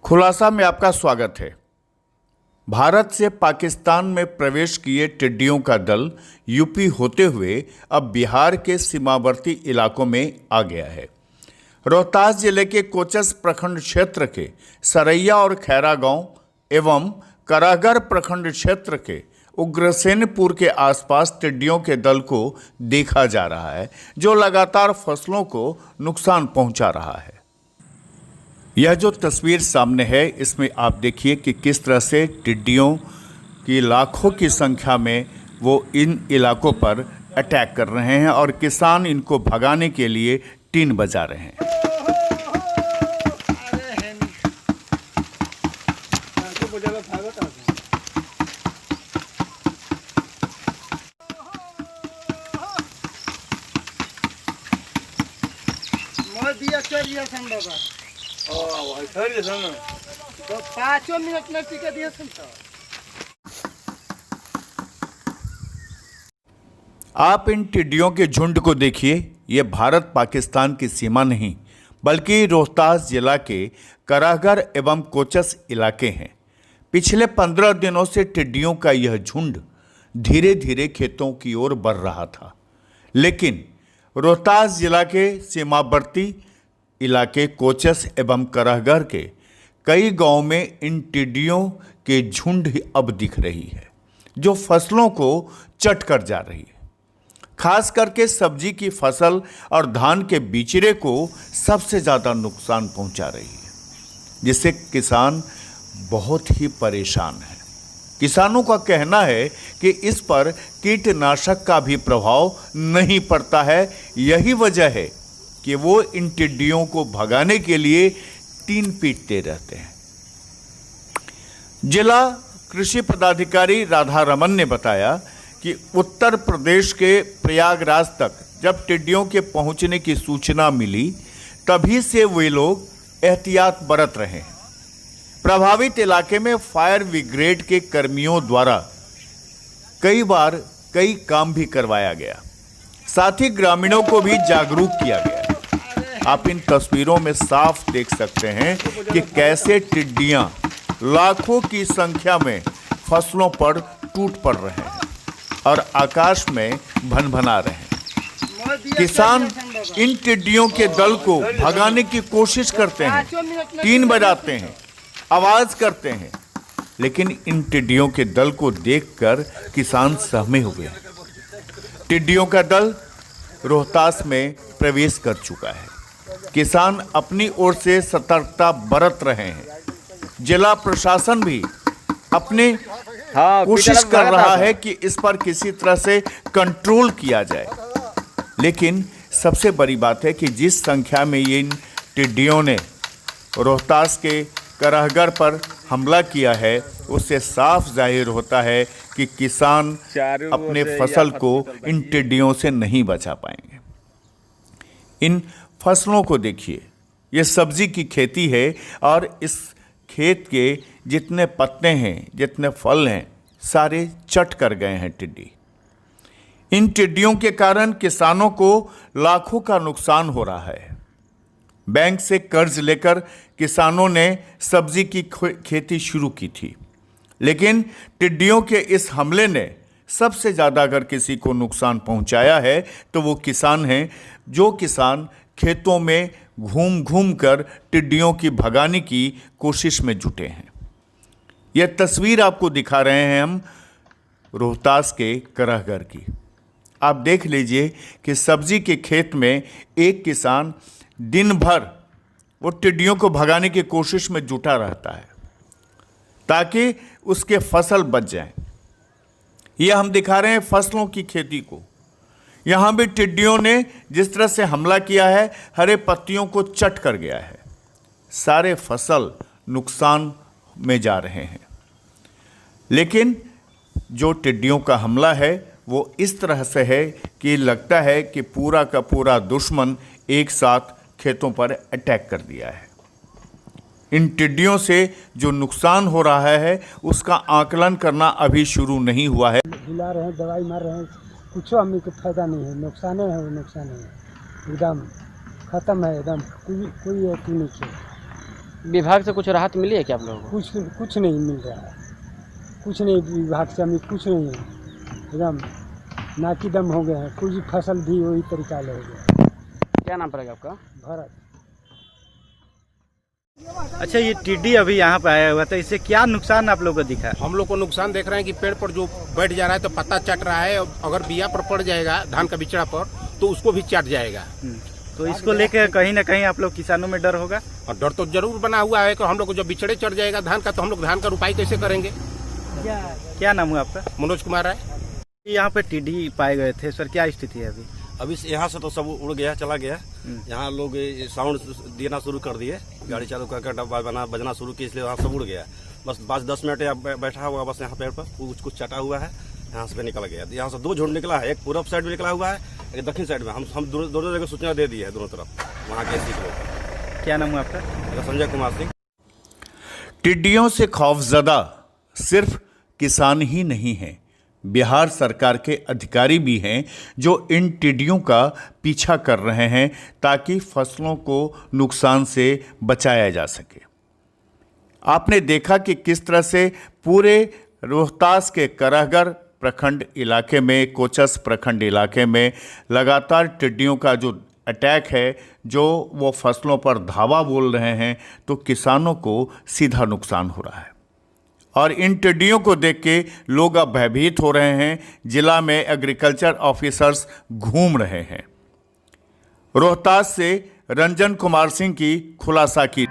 खुलासा में आपका स्वागत है। भारत से पाकिस्तान में प्रवेश किए टिड्डियों का दल यूपी होते हुए अब बिहार के सीमावर्ती इलाकों में आ गया है। रोहतास जिले के कोचस प्रखंड क्षेत्र के सरैया और खैरा गांव एवं कराहगर प्रखंड क्षेत्र के उग्रसेनपुर के आसपास टिड्डियों के दल को देखा जा रहा है, जो लगातार फसलों को नुकसान पहुंचा रहा है। यह जो तस्वीर सामने है, इसमें आप देखिए कि किस तरह से टिड्डियों की लाखों की संख्या में वो इन इलाकों पर अटैक कर रहे हैं और किसान इनको भगाने के लिए टीन बजा रहे हैं। तो 5 मिनट में टिके दिए तो आप इन टिड्डियों के झुंड को देखिए। ये भारत पाकिस्तान की सीमा नहीं, बल्कि रोहतास जिला के कराहगर एवं कोचस इलाके हैं। पिछले 15 दिनों से टिड्डियों का यह झुंड धीरे धीरे खेतों की ओर बढ़ रहा था, लेकिन रोहतास जिला के सीमावर्ती इलाके कोचस एवं कराहगर के कई गांवों में इन टिड्डियों के झुंड अब दिख रही है, जो फसलों को चट कर जा रही है। खास करके सब्जी की फसल और धान के बिचड़े को सबसे ज़्यादा नुकसान पहुंचा रही है, जिससे किसान बहुत ही परेशान है। किसानों का कहना है कि इस पर कीटनाशक का भी प्रभाव नहीं पड़ता है। यही वजह है कि वो इन टिड्डियों को भगाने के लिए टीन पीटते रहते हैं। जिला कृषि पदाधिकारी राधा रमन ने बताया कि उत्तर प्रदेश के प्रयागराज तक जब टिड्डियों के पहुंचने की सूचना मिली, तभी से वे लोग एहतियात बरत रहे हैं। प्रभावित इलाके में फायर ब्रिगेड के कर्मियों द्वारा कई बार कई काम भी करवाया गया, साथ ही ग्रामीणों को भी जागरूक किया गया। आप इन तस्वीरों में साफ देख सकते हैं कि कैसे टिड्डियां लाखों की संख्या में फसलों पर टूट पड़ रहे हैं और आकाश में भनभना रहे हैं। किसान इन टिड्डियों के दल को भगाने की कोशिश करते हैं, टीन बजाते हैं, आवाज करते हैं, लेकिन इन टिड्डियों के दल को देखकर किसान सहमे हुए हैं। टिड्डियों का दल रोहतास में प्रवेश कर चुका है। किसान अपनी ओर से सतर्कता बरत रहे हैं। जिला प्रशासन भी अपने कोशिश कर रहा है कि इस पर किसी तरह से कंट्रोल किया जाए, लेकिन सबसे बड़ी बात है कि जिस संख्या में ये इन टिड्डियों ने रोहतास के कराहगर पर हमला किया है, उससे साफ जाहिर होता है कि किसान अपने फसल को इन टिड्डियों से नहीं बचा पाएंगे। इन फसलों को देखिए, ये सब्जी की खेती है और इस खेत के जितने पत्ते हैं, जितने फल हैं, सारे चट कर गए हैं टिड्डी। इन टिड्डियों के कारण किसानों को लाखों का नुकसान हो रहा है। बैंक से कर्ज लेकर किसानों ने सब्जी की खेती शुरू की थी, लेकिन टिड्डियों के इस हमले ने सबसे ज़्यादा अगर किसी को नुकसान पहुंचाया है तो वो किसान हैं, जो किसान खेतों में घूम घूम कर टिड्डियों की भगाने की कोशिश में जुटे हैं। यह तस्वीर आपको दिखा रहे हैं हम रोहतास के कराहगर की। आप देख लीजिए कि सब्जी के खेत में एक किसान दिन भर वो टिड्डियों को भगाने की कोशिश में जुटा रहता है ताकि उसके फसल बच जाएं। यह हम दिखा रहे हैं फसलों की खेती को। यहाँ भी टिड्डियों ने जिस तरह से हमला किया है, हरे पत्तियों को चट कर गया है। सारे फसल नुकसान में जा रहे हैं, लेकिन जो टिड्डियों का हमला है वो इस तरह से है कि लगता है कि पूरा का पूरा दुश्मन एक साथ खेतों पर अटैक कर दिया है। इन टिड्डियों से जो नुकसान हो रहा है उसका आकलन करना अभी शुरू नहीं हुआ है। हिला रहे हैं, दवाई मार रहे हैं, कुछ हमें को फायदा नहीं है, नुकसान है, वो नुकसान है, एकदम खत्म है, एकदम कोई अथी नहीं है। विभाग से कुछ राहत मिली है क्या आप लोगों को? कुछ नहीं मिल रहा है, कुछ नहीं, विभाग से हमें कुछ नहीं है, एकदम नाकी दम हो गए हैं, कुछ फसल भी वही तरीका ले हो गया। क्या नाम पड़ेगा आपका? भारत। अच्छा, ये टिड्डी अभी यहाँ पे आया हुआ था, इससे क्या नुकसान आप लोगों को दिखा? हम लोग को नुकसान देख रहे हैं कि पेड़ पर जो बैठ जा रहा है तो पत्ता चट रहा है, अगर बिया पर पड़ जाएगा धान का बिचड़ा पर तो उसको भी चट जाएगा। तो इसको लेकर कहीं ना कहीं आप लोग किसानों में डर होगा? और डर तो जरूर बना हुआ है कि हम लोग को जब बिचड़े चढ़ जाएगा धान का तो हम लोग धान का रुपाई कैसे करेंगे। क्या नाम हुआ आपका? मनोज कुमार राय। यहाँ पे टिड्डी पाए गए थे सर, क्या स्थिति है अभी? अभी यहाँ से तो सब उड़ गया, चला गया। यहाँ लोग साउंड देना शुरू कर दिए, गाड़ी चालू करके डब्बा बजना शुरू की, इसलिए वहाँ सब उड़ गया। बस 5-10 मिनट बैठा हुआ बस यहाँ पेड़ पर, कुछ चटा हुआ है, यहाँ से निकल गया। यहाँ से 2 झुंड निकला है, एक पूरब साइड में निकला हुआ है, एक दक्षिण साइड में। हम दोनों जगह सूचना दे दी है, दोनों तरफ वहाँ के लोग। क्या नाम है आपका? संजय कुमार सिंह। टिड्डियों से खौफजदा सिर्फ किसान ही नहीं हैं, बिहार सरकार के अधिकारी भी हैं जो इन टिड्डियों का पीछा कर रहे हैं ताकि फसलों को नुकसान से बचाया जा सके। आपने देखा कि किस तरह से पूरे रोहतास के करहगर प्रखंड इलाके में, कोचस प्रखंड इलाके में लगातार टिड्डियों का जो अटैक है, जो वो फसलों पर धावा बोल रहे हैं, तो किसानों को सीधा नुकसान हो रहा है। और इन टिड्डियों को देख के लोग अब भयभीत हो रहे हैं। जिला में एग्रीकल्चर ऑफिसर्स घूम रहे हैं। रोहतास से रंजन कुमार सिंह की खुलासा की